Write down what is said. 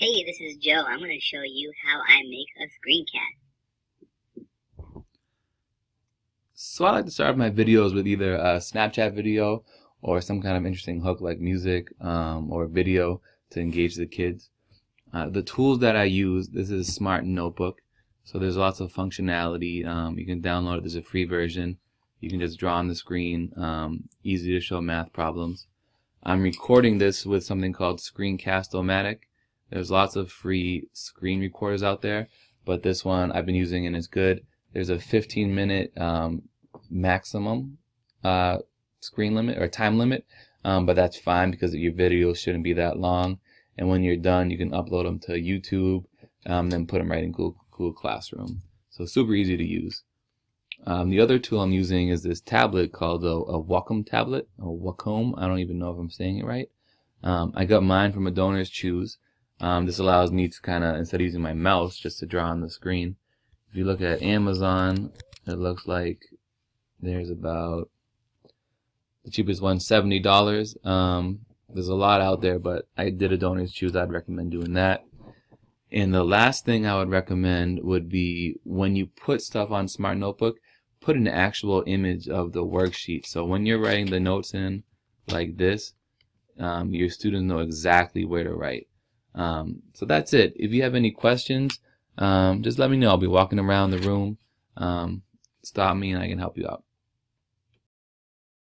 Hey, this is Joe. I'm going to show you how I make a screencast. So I like to start my videos with either a Snapchat video or some kind of interesting hook like music or video to engage the kids. The tools that I use, this is a smart notebook. So there's lots of functionality. You can download it. There's a free version. You can just draw on the screen. Easy to show math problems. I'm recording this with something called Screencast-O-Matic. There's lots of free screen recorders out there, but this one I've been using and it's good. There's a 15-minute maximum screen limit or time limit, but that's fine because your videos shouldn't be that long. And when you're done, you can upload them to YouTube, then put them right in Google Classroom. So super easy to use. The other tool I'm using is this tablet called a Wacom tablet, or Wacom. I don't even know if I'm saying it right. I got mine from a Donor's Choose. This allows me to kind of, instead of using my mouse, just to draw on the screen. If you look at Amazon, it looks like there's about, the cheapest one, $70. There's a lot out there, but I did a Donor's Choose. I'd recommend doing that. And the last thing I would recommend would be when you put stuff on Smart Notebook, put an actual image of the worksheet. So when you're writing the notes in like this, your students know exactly where to write. So that's it. If you have any questions, just let me know. I'll be walking around the room. Stop me and I can help you out.